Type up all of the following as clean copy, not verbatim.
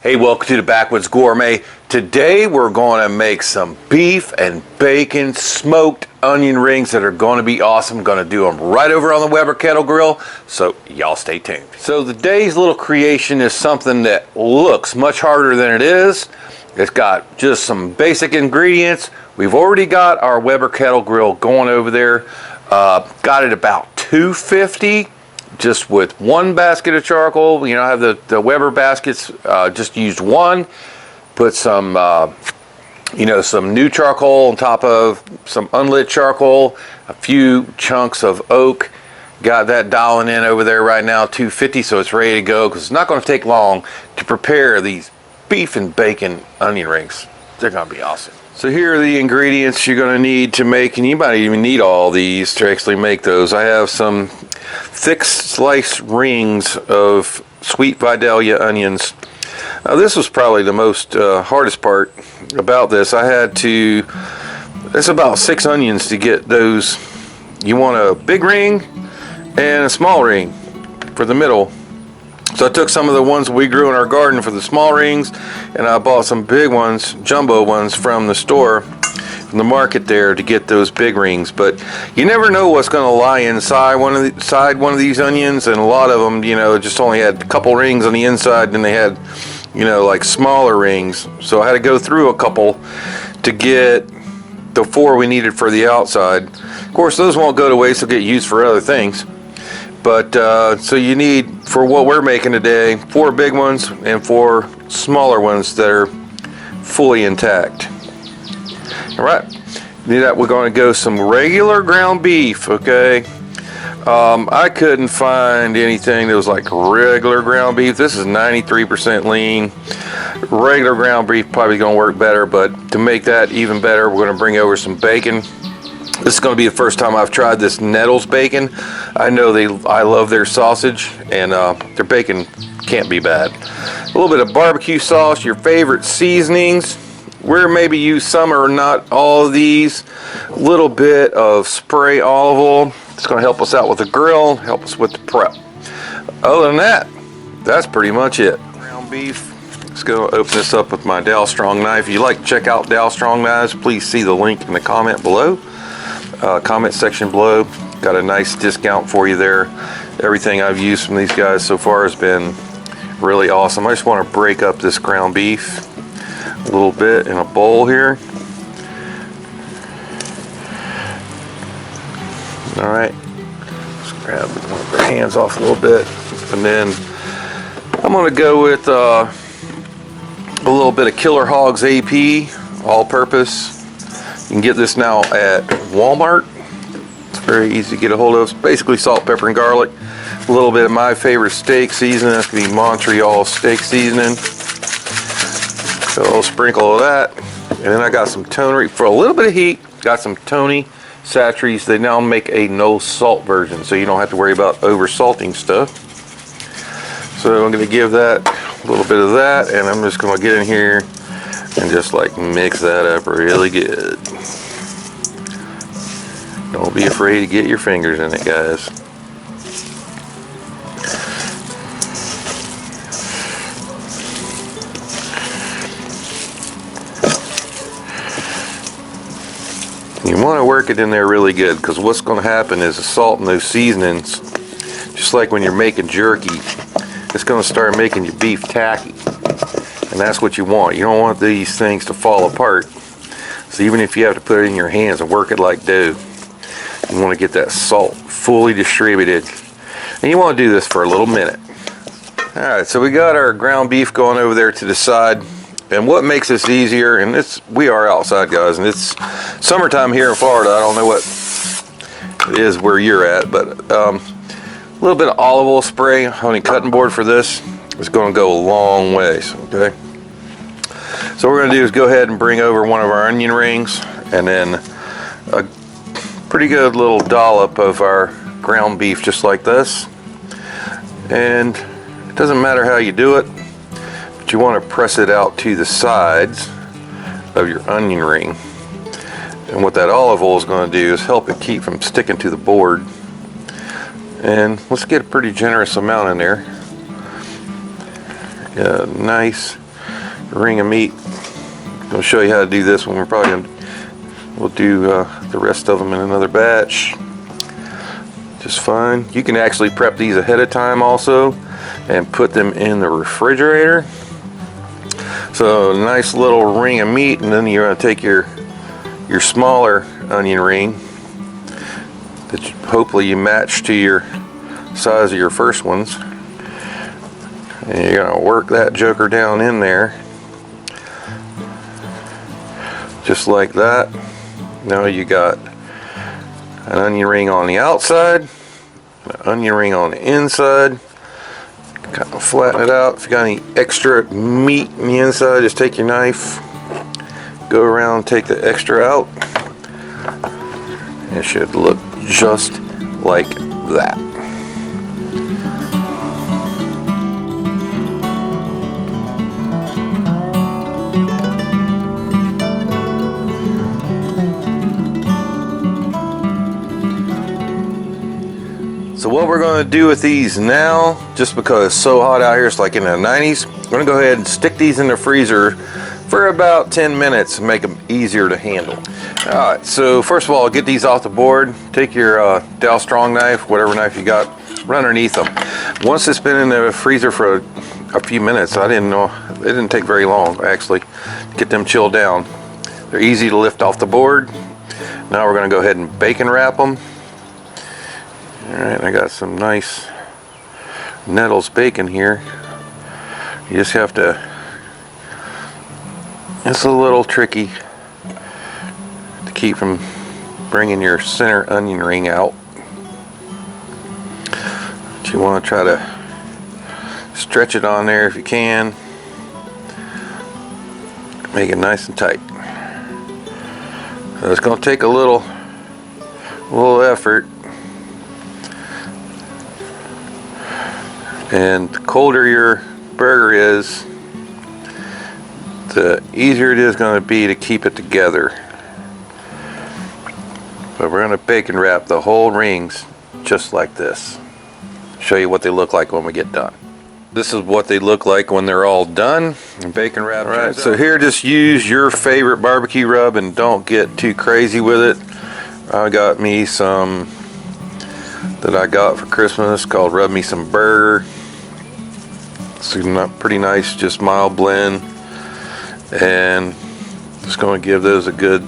Hey, welcome to the Backwoods Gourmet. Today we're going to make some beef and bacon smoked onion rings that are going to be awesome. Going to do them right over on the Weber kettle grill, so y'all stay tuned. So today's little creation is something that looks much harder than it is. It's got just some basic ingredients. We've already got our Weber kettle grill going over there. Got it about 250. Just with one basket of charcoal. You know, I have the Weber baskets, just used one. Put some, some new charcoal on top of some unlit charcoal, a few chunks of oak. Got that dialing in over there right now, 250, so it's ready to go, because it's not going to take long to prepare these beef and bacon onion rings. They're going to be awesome. So here are the ingredients you're going to need to make, and you might even need all these to actually make those. I have some thick sliced rings of sweet Vidalia onions. Now this was probably the most hardest part about this. It's about 6 onions to get those. You want a big ring and a small ring for the middle. So I took some of the ones we grew in our garden for the small rings, and I bought some big ones, jumbo ones from the store, from the market there, to get those big rings. But you never know what's going to lie inside one of these onions, and a lot of them, just only had a couple rings on the inside, and they had, like smaller rings. So I had to go through a couple to get the 4 we needed for the outside. Of course, those won't go to waste; they'll get used for other things. But so you need, for what we're making today, 4 big ones and 4 smaller ones that are fully intact. All right, we're going to go some regular ground beef. Okay, I couldn't find anything that was like regular ground beef. This is 93% lean. Regular ground beef probably going to work better, but to make that even better, we're going to bring over some bacon. This is going to be the first time I've tried this Nettles bacon. I know I love their sausage, and their bacon can't be bad. A little bit of barbecue sauce, your favorite seasonings. We're maybe use some or not all of these. A little bit of spray olive oil. It's going to help us out with the grill, help us with the prep. Other than that, that's pretty much it. Ground beef. Let's go open this up with my DALSTRONG knife. If you'd like to check out DALSTRONG knives, please see the link in the comment below. Comment section below. Got a nice discount for you there. Everything I've used from these guys so far has been really awesome. I just want to break up this ground beef a little bit in a bowl here. All right, let's grab the hands off a little bit, and then I'm going to go with a little bit of Killer Hogs AP all-purpose. You can get this now at Walmart. It's very easy to get a hold of. It's basically salt, pepper, and garlic. A little bit of my favorite steak seasoning. That's going to be Montreal steak seasoning. So a little sprinkle of that. And then I got some Tony, for a little bit of heat, got some Tony Satries. They now make a no salt version, so you don't have to worry about over salting stuff. So I'm going to give that a little bit of that, and I'm just going to get in here and just like mix that up really good. Don't be afraid to get your fingers in it, guys. You want to work it in there really good, because what's going to happen is the salt and those seasonings, just like when you're making jerky, it's going to start making your beef tacky. And that's what you want. You don't want these things to fall apart. So even if you have to put it in your hands and work it like dough, you want to get that salt fully distributed. And you want to do this for a little minute. Alright, so we got our ground beef going over there to the side. And what makes this easier, and we are outside, guys, and it's summertime here in Florida. I don't know what it is where you're at, but a little bit of olive oil spray on your cutting board for this is going to go a long ways. Okay, so what we're going to do is go ahead and bring over one of our onion rings, and then a pretty good little dollop of our ground beef, just like this. And it doesn't matter how you do it, but you want to press it out to the sides of your onion ring. And what that olive oil is going to do is help it keep from sticking to the board. And let's get a pretty generous amount in there. Nice ring of meat. I'm gonna show you how to do this one. We'll do the rest of them in another batch. Just fine. You can actually prep these ahead of time also and put them in the refrigerator. So a nice little ring of meat, and then you're gonna take your smaller onion ring that hopefully you match to your size of your first ones, and you're gonna work that joker down in there just like that. Now you got an onion ring on the outside, an onion ring on the inside. Kind of flatten it out. If you got any extra meat in the inside, just take your knife, go around, take the extra out. It should look just like that. So what we're going to do with these now, just because it's so hot out here, it's like in the 90s, we're going to go ahead and stick these in the freezer for about 10 minutes and make them easier to handle. Alright, so first of all, get these off the board. Take your DALSTRONG knife, whatever knife you got, run underneath them. Once it's been in the freezer for a few minutes, I didn't know, it didn't take very long actually to get them chilled down. They're easy to lift off the board. Now we're going to go ahead and bacon wrap them. Alright, I got some nice Nettles bacon here. You just have to, it's a little tricky to keep from bringing your center onion ring out. But you want to try to stretch it on there if you can. Make it nice and tight. So it's going to take a little effort. And the colder your burger is, the easier it is going to be to keep it together. But we're going to bacon wrap the whole rings just like this. Show you what they look like when we get done. This is what they look like when they're all done and bacon wrapped. Alright, so here just use your favorite barbecue rub and don't get too crazy with it. I got me some that I got for Christmas called Rub Me Some Burger. It's pretty nice, just mild blend, and just going to give those a good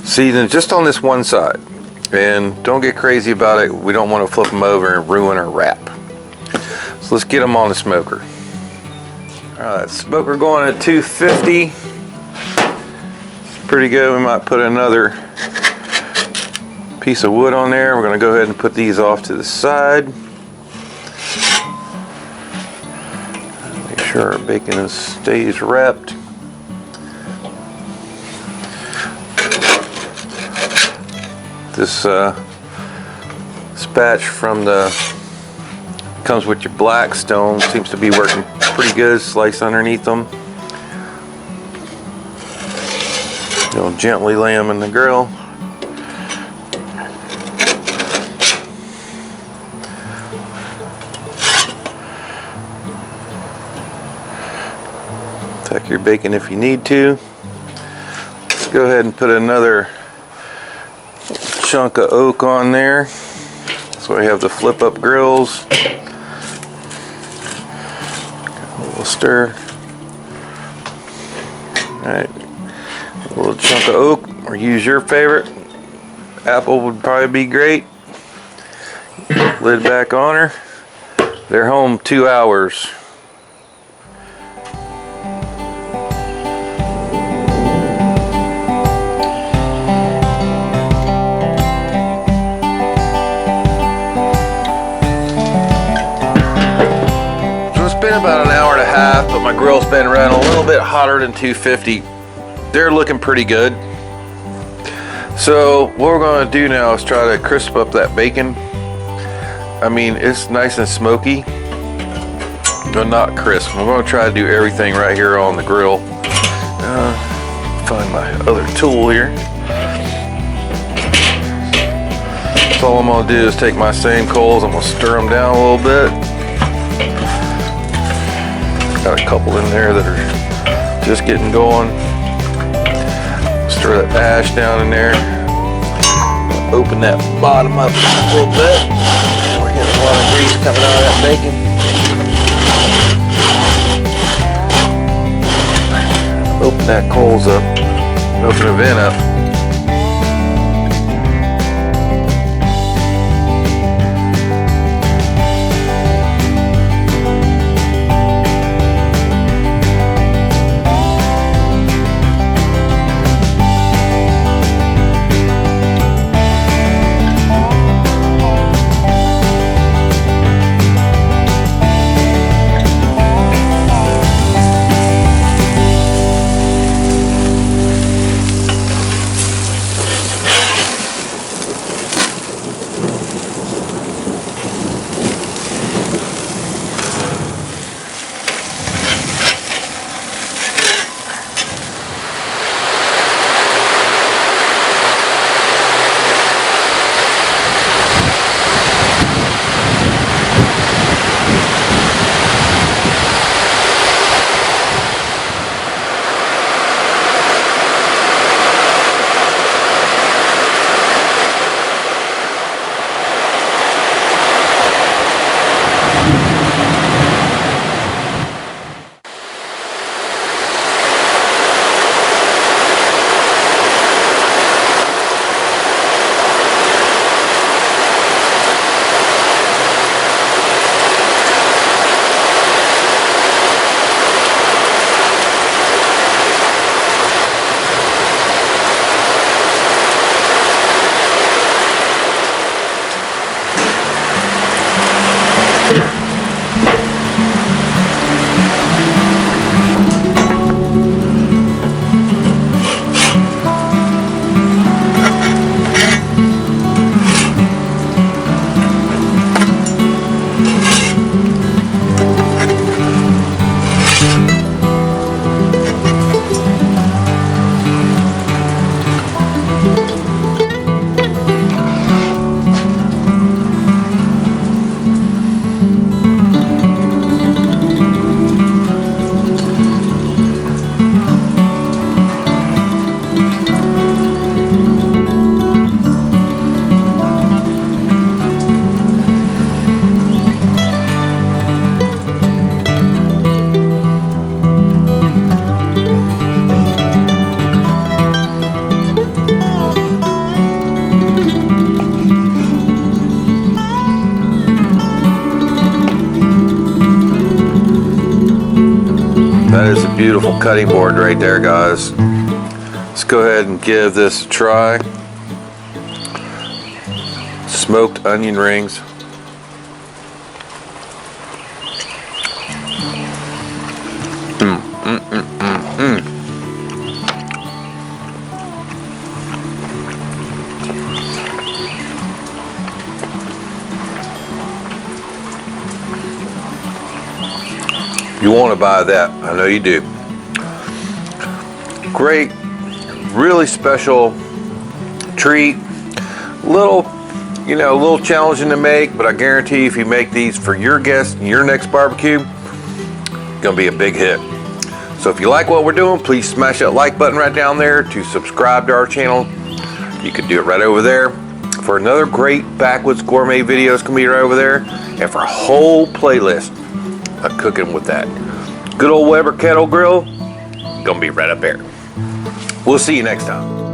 season just on this one side, and don't get crazy about it. We don't want to flip them over and ruin our wrap. So let's get them on the smoker. Alright, smoker going at 250. It's pretty good. We might put another piece of wood on there. We're going to go ahead and put these off to the side. Sure our bacon stays wrapped. This spatch from comes with your Blackstone, seems to be working pretty good. Slice underneath them. You'll gently lay them in the grill. Tuck your bacon if you need to. Let's go ahead and put another chunk of oak on there. So we have the flip up grills. A little stir. Alright, a little chunk of oak, or use your favorite. Apple would probably be great. Lid back on her. They're home 2 hours. About an hour and a half, but my grill's been running a little bit hotter than 250. They're looking pretty good. So what we're going to do now is try to crisp up that bacon. I mean, it's nice and smoky, but not crisp. We're going to try to do everything right here on the grill. Find my other tool here. So all I'm going to do is take my same coals, I'm going to stir them down a little bit. Got a couple in there that are just getting going. Stir that ash down in there. Open that bottom up a little bit. We're getting a lot of grease coming out of that bacon. Open that coals up. Open the vent up. That is a beautiful cutting board right there, guys. Let's go ahead and give this a try. Smoked onion rings. You want to buy that, I know you do. Great, really special treat. Little, a little challenging to make, but I guarantee if you make these for your guests and your next barbecue, it's gonna be a big hit. So if you like what we're doing, please smash that like button right down there to subscribe to our channel. You can do it right over there. For another great Backwoods gourmet video, it's gonna be right over there. And for a whole playlist of cooking with that good old Weber kettle grill, gonna be right up there. We'll see you next time.